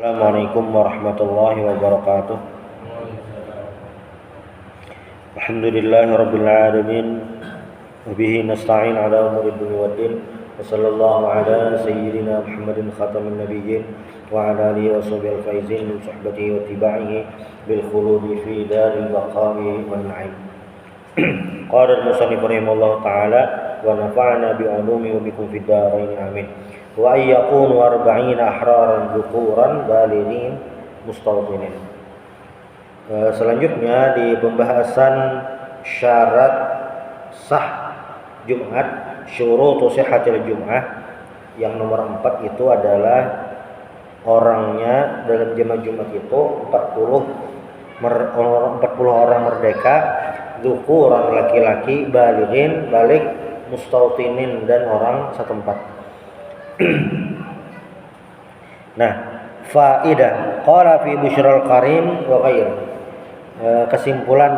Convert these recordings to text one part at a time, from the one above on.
Assalamualaikum warahmatullahi wabarakatuh. Alhamdulillahirabbil alamin wa bihi nasta'in ala umuri dunya waddin wa sallallahu ala sayyidina Muhammadin khatamin nabiyyin wa ala alihi wa sahbihi al-faizin min suhbatihi wa tiba'ihi bil khuludi fi daril baqa'i wan na'im. Qala al-musannif rahimahullahu ta'ala wa nafa'ana bi ulumi wa bikum fid darain amin. Wa ayyakunu arba'ina ahraran dzukuran balighin mustawtinin. Selanjutnya di pembahasan syarat sah Jumat, syurutu sihhatil Jum'ah, yang nomor 4 itu adalah orangnya dalam jemaah Jumat itu 40 orang merdeka, dzukuran laki-laki, balighin balik, mustawtinin dan orang setempat. Nah, faidah qala fi busyral karim wa ghair. Kesimpulan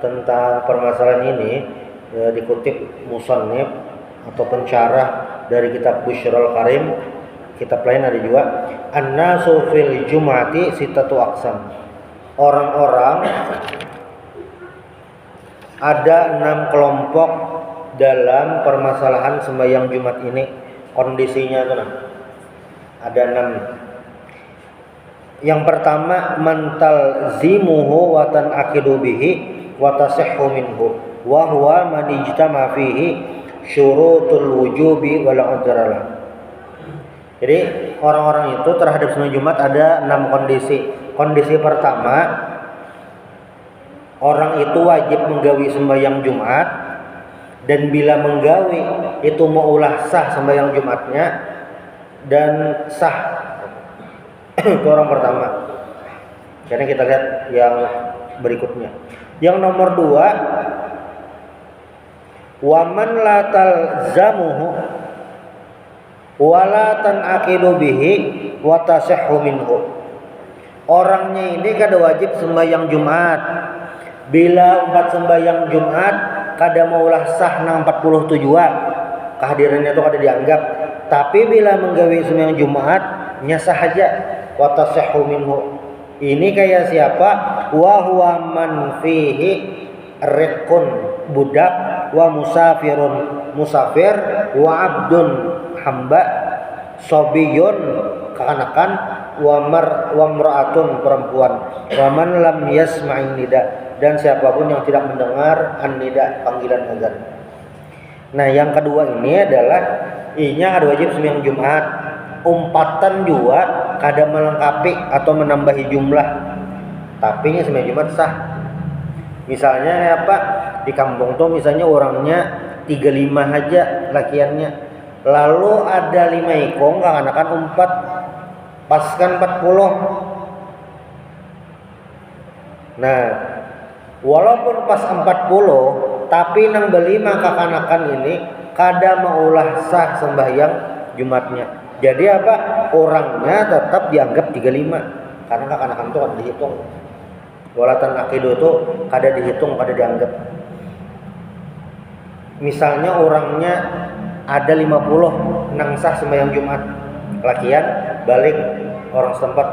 tentang permasalahan ini dikutip musannif atau pensyarah dari kitab Busyral Karim. Kitab lain ada juga, an-nasu fil jum'ati sittatu aqsam. Orang-orang ada 6 kelompok dalam permasalahan sembahyang Jumat ini. Kondisinya itu ada 6. Yang pertama, mental zimuhu wa tanaqidu bihi wa tasihhu minhu wa huwa man ijtama fihi syurutul wujubi wal udralah. Jadi orang-orang itu terhadap sembahyang Jumat ada 6 kondisi. Kondisi pertama, orang itu wajib menggawi sembahyang Jumat, dan bila menggawi itu maulah sah sembahyang Jumatnya dan sah. Itu orang pertama. Karena kita lihat yang berikutnya. Yang nomor 2, waman la talzamuhu wala tanaqidu bihi wa tasihhu minhu. Orangnya ini kada wajib sembahyang Jumat. Bila 4 sembahyang Jumat kada maulah sah nang 40 tujuan, kehadirannya itu kada dianggap. Tapi bila menggawi sembahyang Jumat nya sah saja, wa tasihhu minhu. Ini kayak siapa? Wa huwa man fihi riqun, budak, wa musafirun, musafir, wa abdun, hamba, sobiyun, kekanakan, wa mar'atun, perempuan, wa man lam yasma'in nida, dan siapapun yang tidak mendengar an-nida, panggilan azan. Nah, yang kedua ini adalah inya ada wajib sembahyang Jumat. Umpatan juga kada melengkapi atau menambahi jumlah. Tapi nya sembahyang Jumat sah. Misalnya apa? Di kampung tuh misalnya orangnya 35 aja lakiannya. Lalu ada 5 ikong kekanakan 4, paskan 40. Nah, walaupun pas 40, tapi nang belima kekanakan ini kada maulah sah sembahyang Jumatnya. Jadi apa? Orangnya tetap dianggap 35 karena kekanakan itu kada dihitung. Walatan akidu itu kada dihitung, kada dianggap. Misalnya orangnya ada 50 nang sah sembahyang Jumat, lakian balik orang setempat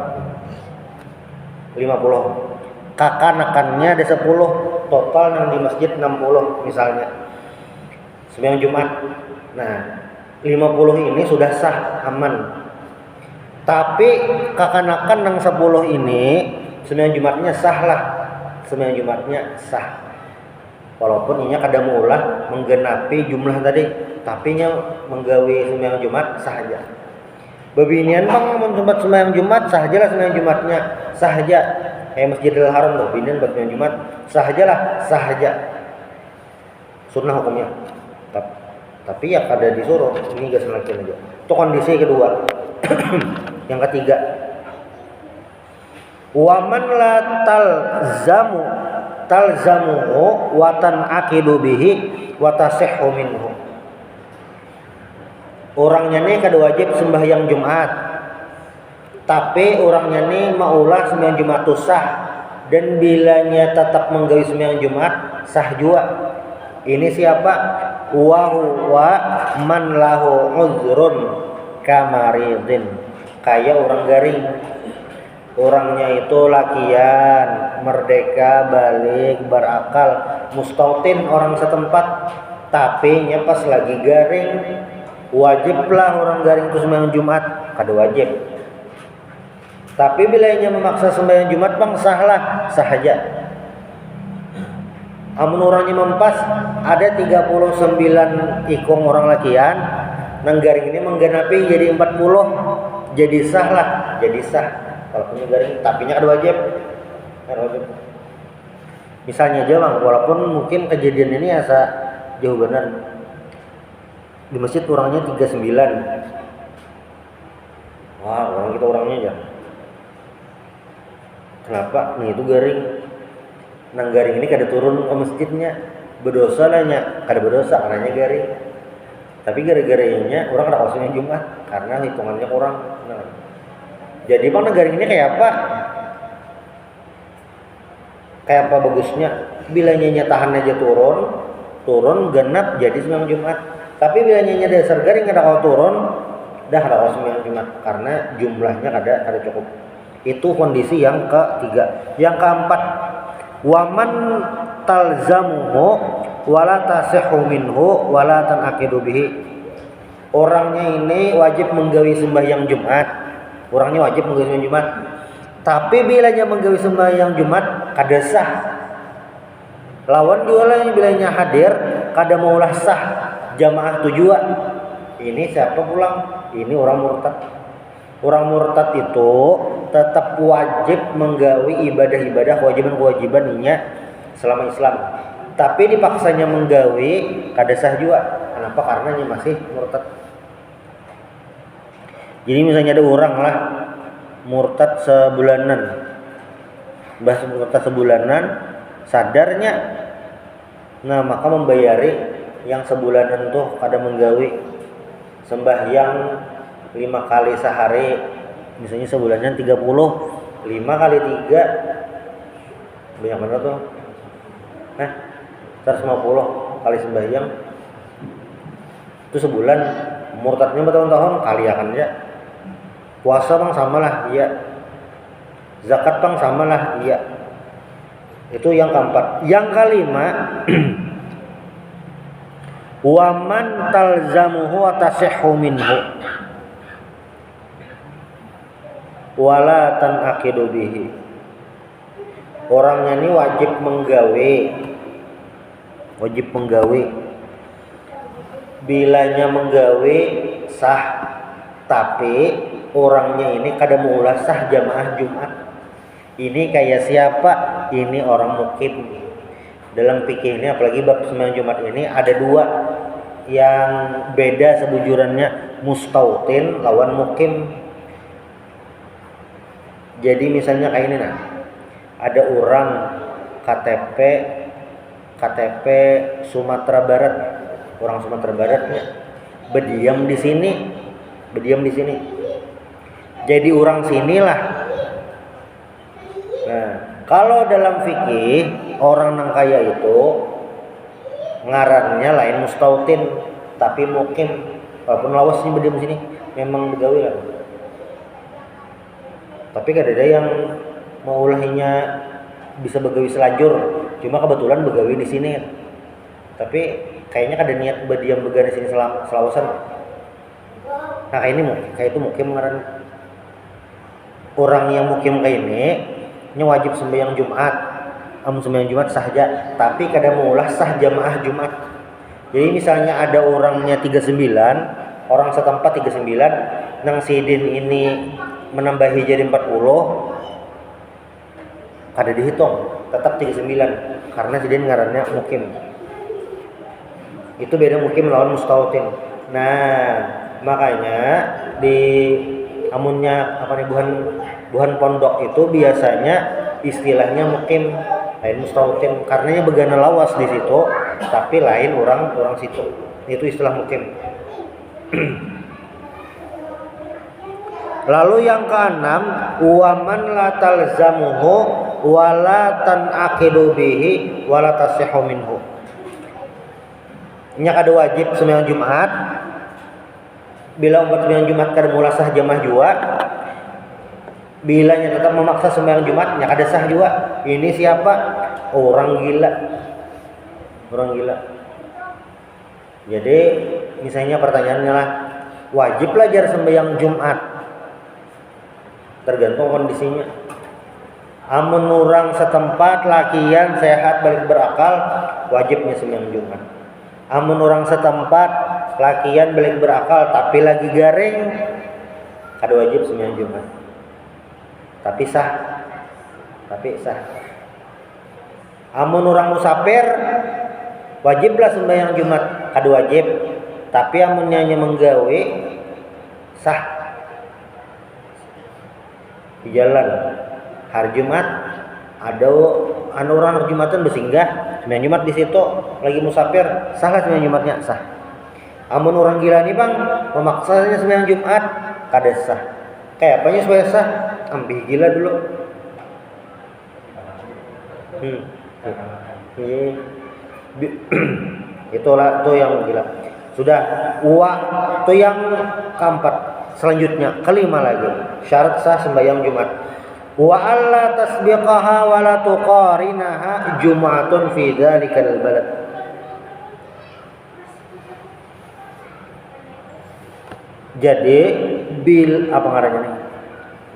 50. Kakanakannya ada 10, total yang di masjid 60 misalnya sembahyang Jumat. Nah, 50 ini sudah sah, aman. Tapi kakanakan yang 10 ini sembahyang Jumatnya sah lah. Sembahyang Jumatnya sah. Walaupun inya kada maulah menggenapi jumlah tadi, tapi nya menggawi sembahyang Jumat sah aja. Bebinian bang mun sempat sembahyang Jumat sah aja lah, sembahyang Jumatnya sah aja. Kayak Masjidil Haram loh, binian buat sembahyang Jumat sah aja lah, sah aja. Sunnah hukumnya. Tapi ya kada disuruh, ini gak selakin aja. Itu kondisi kedua. Yang ketiga, waman la talzamuhu wa tanaqidu bihi wa tasihhu minhu. Orangnya nih kada wajib sembahyang Jumat, tapi orangnya nih maulah sembahyang Jumat itu sah, dan bilanya tetap menggawi sembahyang Jumat sah juga. Ini siapa? Wa huwa man lahu uzrun kamaridin, kayak orang garing. orangnya itu lakian, merdeka, balik, berakal, mustautin orang setempat, tapi nya pas lagi garing, wajiblah orang garing itu sembahyang Jumat, kada wajib. Tapi bila nya memaksa sembahyang Jumat bang sahlah, sah aja. Amun orangnya mempas ada 39 ikong orang lakian, nang garing ini menggenapi jadi 40, jadi sah lah, jadi sah. Kalau punya garing, tapi nya kada wajib. Kada wajib. Misalnya aja bang, walaupun mungkin kejadian ini asa jauh benar. Di masjid orangnya 39. Wah, orang kita orangnya aja. Kenapa? Nih itu garing. Nang garing ini kada turun ke masjidnya. Berdosa lah nya, kada berdosa karena garing. Tapi gara-garanya orang kada kosongnya Jumat karena hitungannya kurang. Nah. Jadi bang garing ini kayak apa? Kayak apa bagusnya? Bila nya tahan aja turun genap jadi sembahyang Jumat. Tapi bila nya dasar garing kada kau turun, dah kada kau sembahyang Jumat karena jumlahnya kada cukup. Itu kondisi yang ketiga. Yang keempat, waman talzamuhu wala tasihhu minhu wala tanaqidu bihi. Orangnya ini wajib menggawi sembahyang Jumat. Orangnya wajib menggawi sembahyang Jumat. Tapi bila nya menggawi sembahyang Jumat kada sah. Lawan jualan bilanya hadir kada maulah sah jamaah tujuan. Ini siapa pulang? Ini orang murtad. Orang murtad itu tetap wajib menggawi ibadah-ibadah kewajiban-kewajibannya selama Islam. Tapi dipaksanya menggawi kada sah juga. Kenapa? Karena dia masih murtad. Jadi misalnya ada orang lah murtad sebulanan. Bahas murtad sebulanan sadarnya. Nah, maka membayari yang sebulanan tuh kada menggawi sembahyang 5 kali sehari, misalnya sebulannya 30, 5 kali 3 banyak mana tuh? 150 kali sembahyang itu sebulan. Murtadnya bertahun-tahun kali akan ya. Puasa bang samalah, iya. Zakat bang samalah, iya. Itu yang keempat. Yang kelima, waman talzamuhu wa tasihhu minhu wala tanaqidu bihi. Orangnya ini wajib menggawe. Bilanya menggawe sah, tapi orangnya ini kada maulah sah jamaah Jumat. Ini kayak siapa? Ini orang mukim. Dalam fikih ini apalagi bab sembahyang Jumat ini ada dua yang beda sebujurannya, mustautin lawan mukim. Jadi misalnya kayak ini ada orang KTP Sumatera Barat, orang Sumatera Baratnya berdiam di sini. Jadi orang sinilah. Nah, kalau dalam fikih orang nang kaya itu ngarannya lain mustautin tapi mukim. Walaupun lawas ini berdiam di sini memang begawi lah. Tapi kada ada yang maulahnya bisa begawi selajur, cuma kebetulan begawi di sini. Tapi kayaknya kada niat berdiam begawi di sini selawasan. Nah kayak itu mukim ngaran. Orang yang mukim kayak ini wajib sembahyang Jumat. Sembahyang Jumat saja, tapi kada maulah sah jamaah Jumat. Jadi misalnya ada orangnya 39, orang setempat 39, nang sidin ini menambahi jadi 40, kada dihitung, tetap 39 karena sidin ngarannya mukim. Itu beda mukim lawan mustautin. Nah, makanya di amunnya buhan pondok itu biasanya istilahnya mukim lain mustautin karena begana lawas di situ, tapi lain orang situ. Itu istilah mukim. Lalu yang keenam, waman la talzamuhu wala tanaqidu bihi wala tasihhu minhu. Nya kada wajib sembahyang Jumat. Bila umpama sembahyang Jumat kada mula sah jamaah jua, Bilanya tetap memaksa sembahyang Jumat, ya kada sah juga. Ini siapa? Orang gila. Orang gila. Jadi misalnya pertanyaannya lah, wajib belajar sembahyang Jumat? Tergantung kondisinya. Amun orang setempat lakian sehat balik berakal, wajibnya sembahyang Jumat. Amun orang setempat lakian balik berakal tapi lagi garing, kada wajib sembahyang Jumat. Tapi sah. Amun orang musafir wajiblah sembahyang Jumat, kada wajib. Tapi amun hanya menggawe sah. Di jalan hari Jumat ada orang hari Jumatan bersinggah sembahyang Jumat di situ lagi musafir, salah sembahyang Jumatnya sah. Amun orang gila nih bang memaksanya sembahyang Jumat kada sah. Kayak apanya supaya sah? Ambil gila dulu. Itulah tuh yang gila. Sudah itu yang keempat. Selanjutnya kelima lagi syarat sah sembahyang Jumat. Wa alla tasbiqaha wa la tuqarinaha Jumatun fi dzalikal balad. Jadi apa ngarannya nih?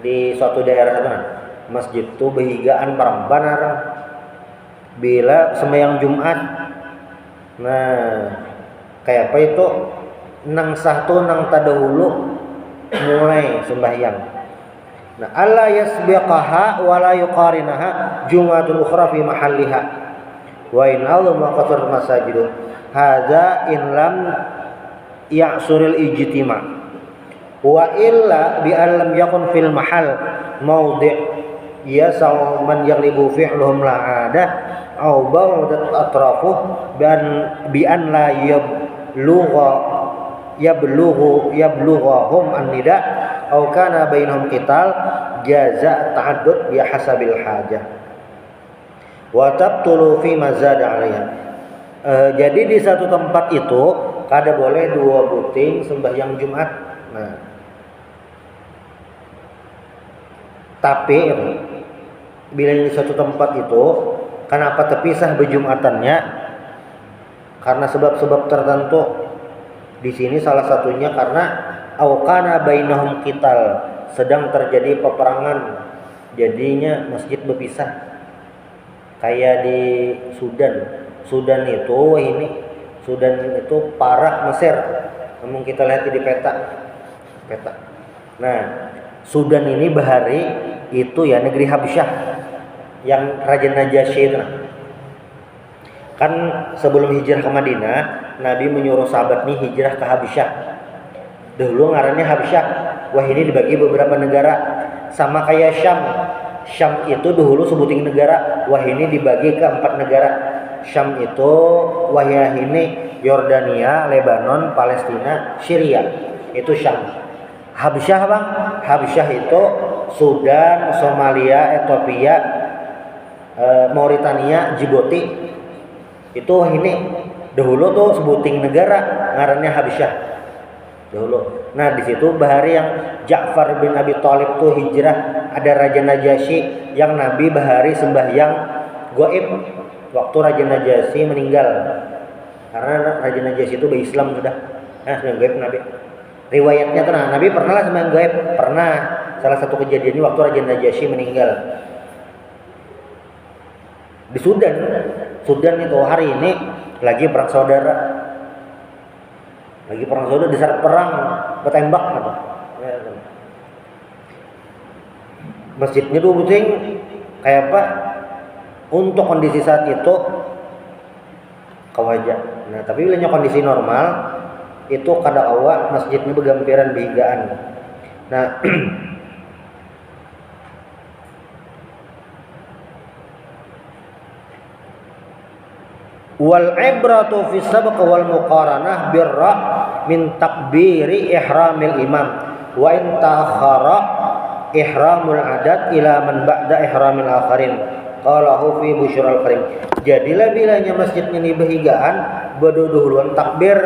Di suatu daerah sana masjid itu behigaan banar bila sembahyang Jumat. Nah, kayak apa itu? Nang satu nang tadahulu mulai sembahyang. Nah, alla yasbiqaha wa la yuqarinaha Jumatun ukhra fi mahalliha. Wa in allama qatar masajid. Hadza in lam ya'suril ijtima'. Wa illa bi lam yakun fil mahal maudhi' yasau man yaghlibu fi'luhum la'adah aw ba'dat atrafuh bi an la yablughum an-nida aw kana bainahum qital jaza ta'addud bi hasabil hajah wa tabtulu fi mazada 'alaiha. Jadi di satu tempat itu kada boleh dua buting sembahyang Jumat. Nah, tapi bila di suatu tempat itu kenapa terpisah berjumatannya? Karena sebab-sebab tertentu. Di sini salah satunya karena aukana bainahum qital, sedang terjadi peperangan, jadinya masjid berpisah. Kayak di Sudan itu parah Mesir. Namun kita lihat di peta. Nah, Sudan ini bahari itu ya negeri Habsyah yang Raja Najasyi itu. Kan sebelum hijrah ke Madinah, Nabi menyuruh sahabat nih hijrah ke Habsyah. Dahulu ngarannya Habsyah. Wah, ini dibagi beberapa negara. Sama kayak Syam. Syam itu dahulu sebuting negara. Wah, ini dibagi ke 4 negara. Syam itu wahya ini Yordania, Lebanon, Palestina, Syria. Itu Syam. Habsyah bang, Habsyah itu Sudan, Somalia, Ethiopia, Mauritania, Djibouti. Itu ini dahulu tuh sebuting negara ngarannya Habsyah dahulu. Nah di situ bahari yang Ja'far bin Abi Thalib tuh hijrah, ada Raja Najasyi yang Nabi bahari sembahyang gaib waktu Raja Najasyi meninggal. Karena Raja Najasyi itu berislam sudah. Nah sembahyang gaib Nabi. Riwayatnya tuh Nabi pernah lah sembahyang gaib, pernah. Salah satu kejadian ini waktu Raja Najasyi meninggal. Di Sudan itu hari ini lagi perang saudara. Di saat perang bertembak gitu. Masjidnya tuh buting kayak apa? Untuk kondisi saat itu kawaja. Nah, tapi bila kondisi normal itu kada awak masjidnya begampiran behigaan. Nah, wal ibratu fi sabq wal muqaranah birra min takbiri ihramil imam wa in ta'akhkhara ihramul adat ila man ba'da ihramil akharin qalahu fi busyral karim. Jadilah bilanya masjidnya ini behigaan berdahuluan takbir.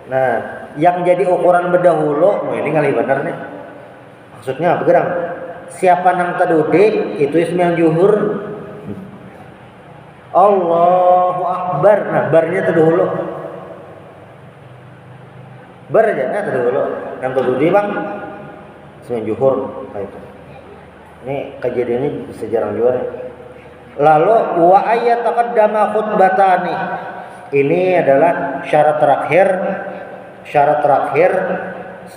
Nah, yang jadi ukuran berdahulu, ini kali benar nih. Maksudnya apa gerang? siapa nang tadude itu sembahyang zuhur. Allahu Akbar. Nah, barnya tadi dulu. Bar aja nah tadi dulu. Nang tadude Bang sembahyang zuhur kayak itu. Ini kejadiannya bisa jarang juga. Lalu wa ayataqaddama khutbatani. Ini adalah syarat terakhir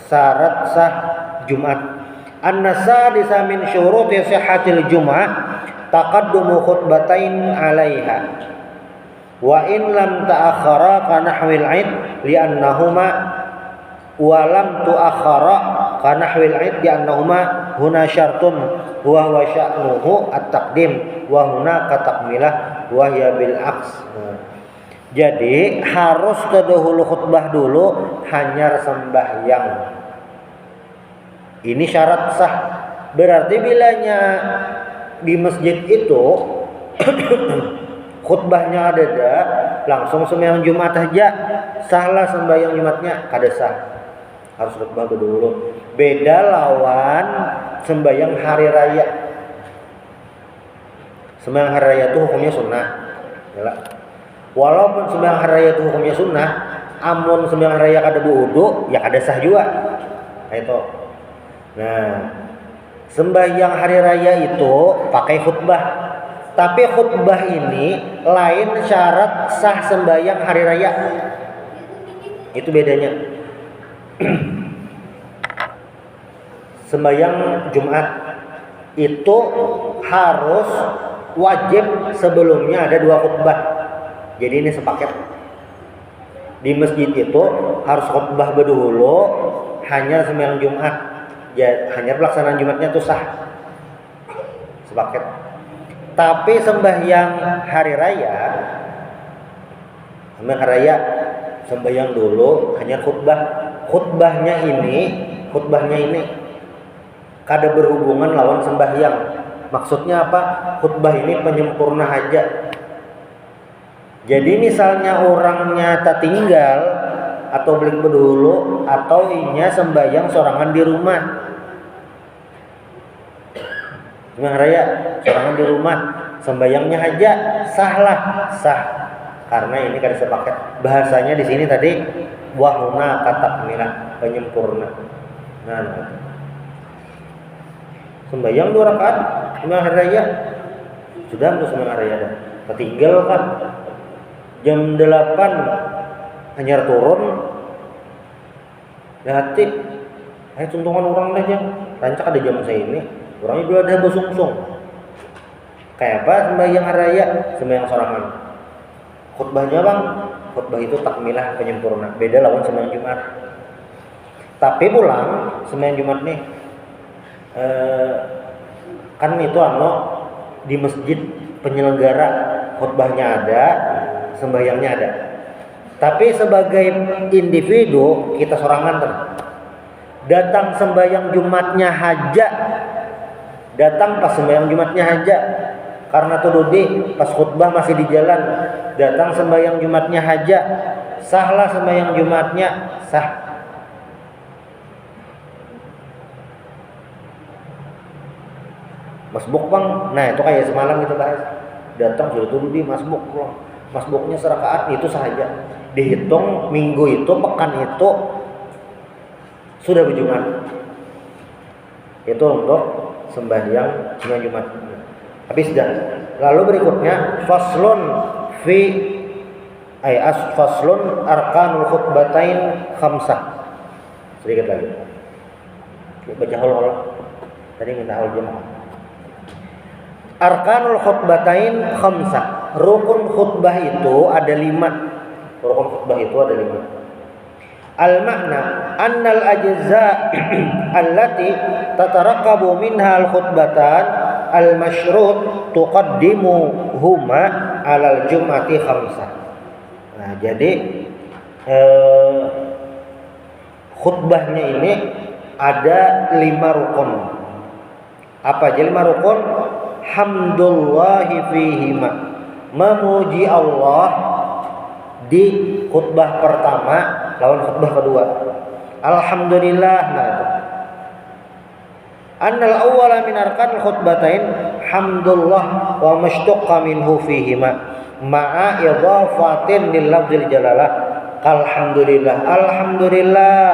syarat sah Jumat. An-nasadisa min syuruti sihhatil Jum'ah taqaddumu khutbatain 'alaiha. Wa in lam ta'akhkhara ka nahwil 'id li'annahuma wa lam tu'akhkhara ka nahwil 'id li'annahuma huna syartun wa huwa sya'nuhu at-taqdim wa huna ka takmilah wa hiya bil aks. Jadi harus terdahulu khutbah dulu hanya sembahyang. Ini syarat sah. Berarti bilanya di masjid itu khutbahnya ada langsung sembahyang Jumat aja sahlah sembahyang Jumatnya kada sah. Harus khutbah dulu. Beda lawan sembahyang hari raya. Sembahyang hari raya itu hukumnya sunnah. Yalah. Walaupun sembahyang hari raya itu hukumnya sunnah, amun sembahyang hari raya kada wudu, ya kada sah juga. Nah itu. Nah, sembahyang hari raya itu pakai khutbah. Tapi khutbah ini lain syarat sah sembahyang hari raya. Itu bedanya. Sembahyang Jumat itu harus wajib sebelumnya ada 2 khutbah. Jadi ini sepaket. Di masjid itu harus khutbah dahulu hanya sembahyang Jumat. Ya, hanya pelaksanaan Jumatnya itu sah. Sepaket. Tapi sembahyang hari raya, sembahyang dulu hanya khutbah. Khutbahnya ini kada berhubungan lawan sembahyang. Maksudnya apa? Khutbah ini penyempurna hajat. Jadi misalnya orangnya tak tinggal atau beli dulu atau inya sembahyang sorangan di rumah. Sembahyang raya sorangan di rumah, sembahyangnya aja sah. Karena ini kan sepaket. Bahasanya di sini tadi wahuna kata milah penyempurna. Nah. Sembahyang 2 rakaat sembahyang hari raya. Sudah untuk sembahyang hari raya dah. Ketinggal kan jam 8 hanya turun. Hati tuntungan orang aja. Rancak ada jam saya ini. Orangnya juga ada bersungsung. Kayak apa sembahyang hari raya? Sembahyang sorangan. Khutbahnya Bang, khutbah itu takmilah penyempurna. Beda lawan sembahyang Jumat. Tapi pulang sembahyang Jumat nih kan itu di masjid penyelenggara khutbahnya ada, sembahyangnya ada. Tapi sebagai individu kita sorangan datang sembahyang Jumatnya haja, datang pas sembahyang Jumatnya haja karena tududi pas khutbah masih di jalan, datang sembahyang Jumatnya haja, sahlah sembahyang Jumatnya sah. Masbuk Bang, nah itu kayak semalam kita bahas. Datang sudah turun di masbuk, masbuknya serakaat itu saja. Dihitung minggu itu, pekan itu sudah berjumat. Itu untuk sembahyang Jumat. Habis dah. Lalu berikutnya faslun faslun arkanul khutbatain khamsah. Sedikit lagi. Baca hal tadi minta hal jemaah. Arkanul khutbatain khamsah. Rukun khutbah itu ada 5. Rukun khutbah itu ada 5. Al-makna annal ajza allati tatarakabu minha al-khutbatan al-masyrut tuqaddimuhuma alal jum'ati khamsah. Nah, jadi khutbahnya ini ada 5 rukun. Apa aja 5 rukun? Hamdulillahi fihima, memuji Allah di khutbah pertama lawan khutbah kedua. Alhamdulillah. Nah itu. Annal awwala min arkanil khutbatain hamdulillah wa mashtaqqa minhu fihima ma'a idhafatin lil lafzil jalalah alhamdulillah. Alhamdulillah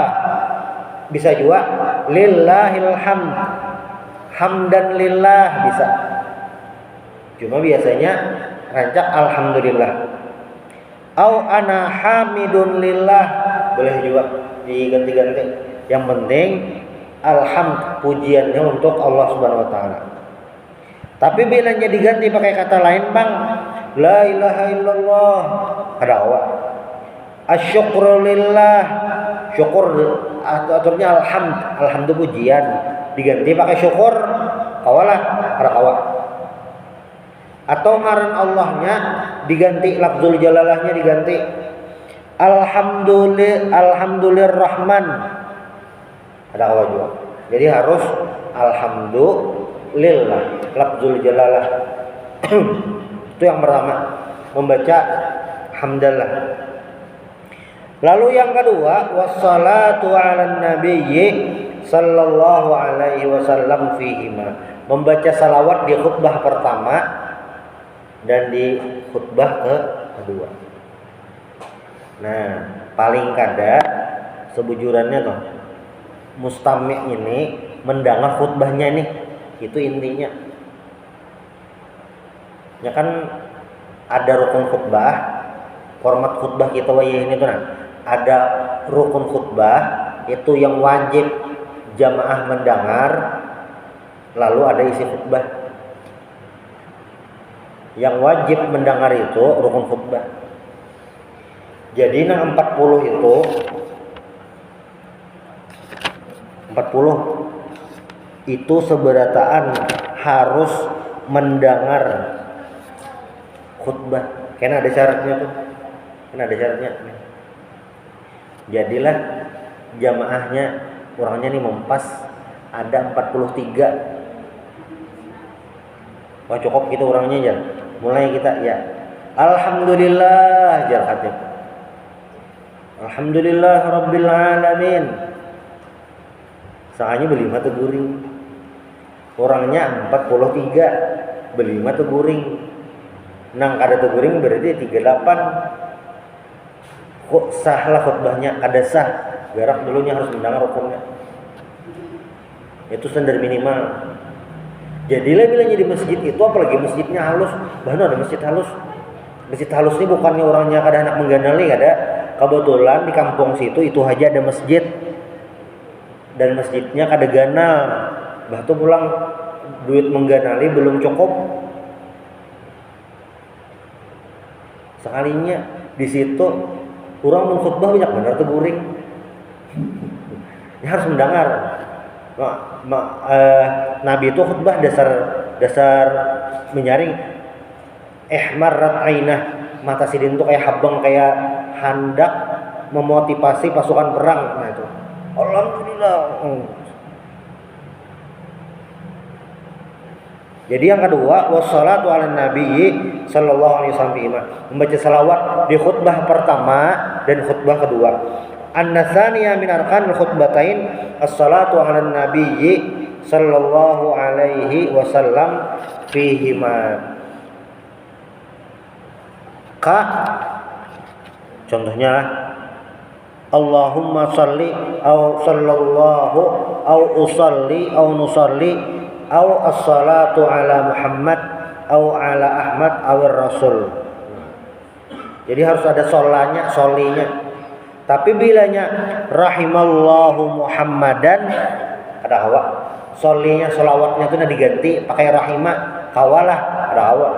bisa juga lillahil hamd, hamdan lillah bisa. Cuma biasanya rancak alhamdulillah. Au ana hamidun lillah boleh juga diganti-ganti. Yang penting alhamd, pujiannya untuk Allah Subhanahu wa taala. Tapi bilanya diganti pakai kata lain, Bang, la ilaha illallah, ada awak. Asyukru lillah, syukur aturnya alhamd, alhamd pujian, diganti pakai syukur, kawalah ada awak. Atau ngaran Allahnya diganti, lafzul jalalahnya diganti alhamdulillahirrahman, ada awal juga. Jadi harus alhamdulillah, lafzul jalalah. Itu yang pertama, membaca hamdalah. Lalu yang kedua, wassalatu 'alan nabiyyi sallallahu alaihi wasallam fihima, membaca salawat di khutbah pertama dan di khutbah kedua. Nah, paling kada sebujurannya tuh mustami' ini mendengar khutbahnya nih, itu intinya. Ya kan ada rukun khutbah, format khutbah kita wayah ini tuh nah. Ada rukun khutbah itu yang wajib jamaah mendengar, lalu ada isi khutbah. Yang wajib mendengar itu rukun khutbah. Jadi nang 40 itu 40 itu seberataan harus mendengar khutbah. Karena ada syaratnya tuh. Karena ada syaratnya. Jadilah jamaahnya orangnya nih mempas ada 43. Wah cukup kita orangnya aja. Mulai kita ya alhamdulillah jarakatnya. Alhamdulillah rabbil alamin. Soalnya berlima tuh guring. Orangnya 43, berlima tuh guring. Nang kada tuh guring berarti 38. Kok sah lah khutbahnya, kada sah. Berak dulunya harus mendengar hukumnya. Itu standar minimal. Jadilah bila di masjid itu, apalagi masjidnya halus, bahkan ada masjid halus. Masjid halus ini bukannya orangnya kada anak mengganali, kada. Kebetulan di kampung situ itu aja ada masjid. Dan masjidnya kada ganal. Bahtu pulang duit mengganali belum cukup. Sekalinya di situ orang mengkhutbah banyak benar tuh guring. Ya harus mendengar. Nabi itu khutbah dasar menyaring ihmarrat ainah, mata sidin tuh kayak habang, kayak hendak memotivasi pasukan perang. Nah itu alhamdulillah. Jadi yang kedua, wassalatu 'alan nabiyyi sallallahu alaihi wasallam, membaca salawat di khutbah pertama dan khutbah kedua. An-natsaniya min arkanil khutbatain as-salatu 'alan nabiyyi sallallahu alaihi wasallam fihima. Contohnya Allahumma shalli au sallallahu au usalli au nusalli au as-salatu ala Muhammad au ala Ahmad awir Rasul. Jadi harus ada solanya, solinya. Tapi bilanya rahimallahu Muhammadan ada hawa. Solinya, solawatnya itu diganti pakai rahimah, kawalah ada hawa.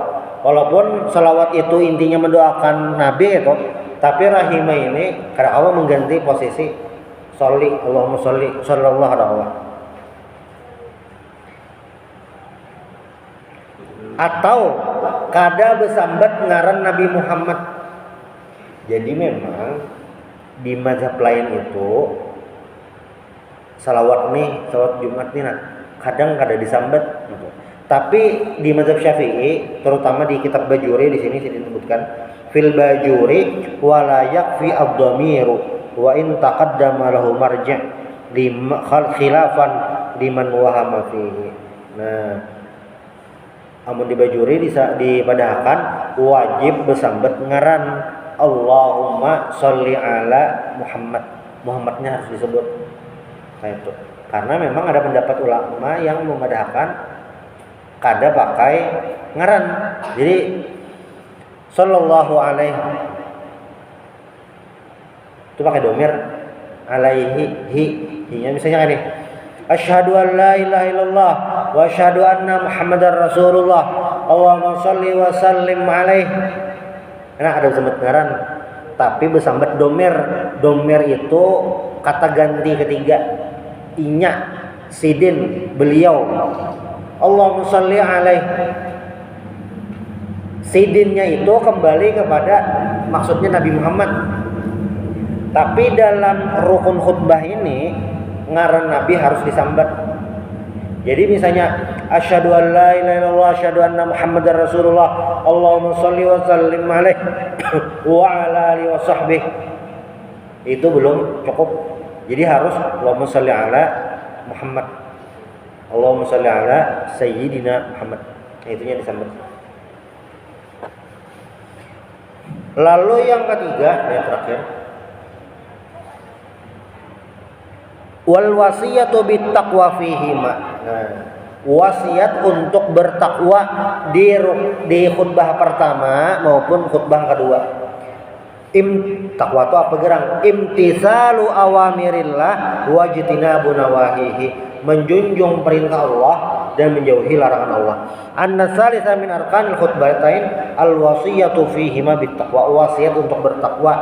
Walaupun salawat itu intinya mendoakan Nabi itu, tapi rahimah ini kada hawa mengganti posisi soli. Allahumma sholli sallallahu alaihi wasallam. Atau kada besambat ngaran Nabi Muhammad. Jadi memang di mazhab lain itu salawat Jumat nih kadang kada disambat gitu. Tapi di mazhab Syafi'i, terutama di kitab Bajuri di sini disebutkan fil Bajuri wala yakfi ad-dhamiru wa in taqaddama lahu marja' li khilafan liman wahama fihi. Nah, amun dibajuri dipadahakan wajib bersambet ngaran Allahumma sholli ala Muhammad. Muhammadnya harus disebut. Kayak itu. Karena memang ada pendapat ulama yang memadahkan kada pakai ngaran. Jadi sallallahu alaihi itu pakai domir, alaihi hi-nya misalnya ini. Asyhadu an la ilaha illallah wa asyhadu anna Muhammadar Rasulullah. Allahumma shalli wa sallim alaihi. Nah, ada bersambet ngaran, tapi bersambet domir. Domir itu kata ganti ketiga. Inya sidin beliau. Allahumma shalli alaihi. Sidinnya itu kembali kepada maksudnya Nabi Muhammad. Tapi dalam rukun khutbah ini ngaran Nabi harus disambat. Jadi misalnya asyhadu an la ilaha illallah asyhadu anna Muhammadar Rasulullah Allahumma shalli wa sallim alaihi wa ala alihi wa sahbihi. Itu belum cukup. Jadi harus Allahumma shalli ala Muhammad. Allahumma shalli ala sayyidina Muhammad. Itunya disambat. Lalu yang ketiga, yang terakhir, wal wasiyatu bittaqwa fihima. Nah, wasiat untuk bertakwa di khutbah pertama maupun khutbah kedua. Takwa itu apa gerang? Imtisalu awamirillah wajtinabu nawahihi. Menjunjung perintah Allah dan menjauhi larangan Allah. An-nasalisa min arkanil khutbatain al-wasiyatu fihima bittaqwa. Wasiat untuk bertakwa.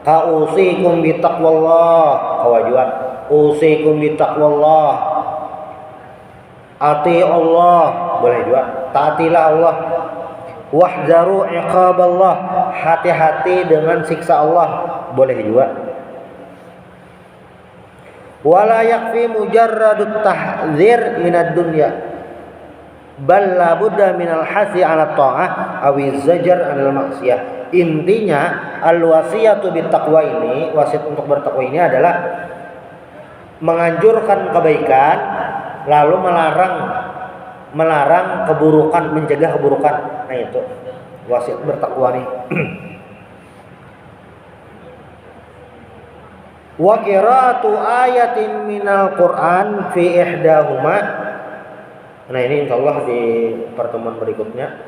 Kausikum bittaqwallah. Kawajuan. Usikum bittaqwallah. Ati Allah, boleh juga. Taatilah Allah. Wahdaru iqaballah. Hati-hati dengan siksa Allah, boleh juga. Wala yakfi mujarradut tahdzir minad dunya bal la budda minal hasi 'ala ta'ah awiz zajar 'anil maksiyah. Intinya al-wasiyatu bittaqwa ini, wasiat untuk bertakwa ini adalah menganjurkan kebaikan lalu melarang keburukan, mencegah keburukan. Nah, itu wasiat bertakwa nih. Wa qira'atu ayatin minal Qur'an fi ihdahuma. Nah, ini insyaallah di pertemuan berikutnya.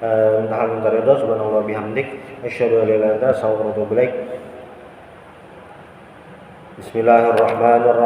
Minal ridha subhanallah bihamdik asyhadu an la ilaha illa anta astaghfiruka wa atubu ilaik. Bismillahirrahmanirrahim.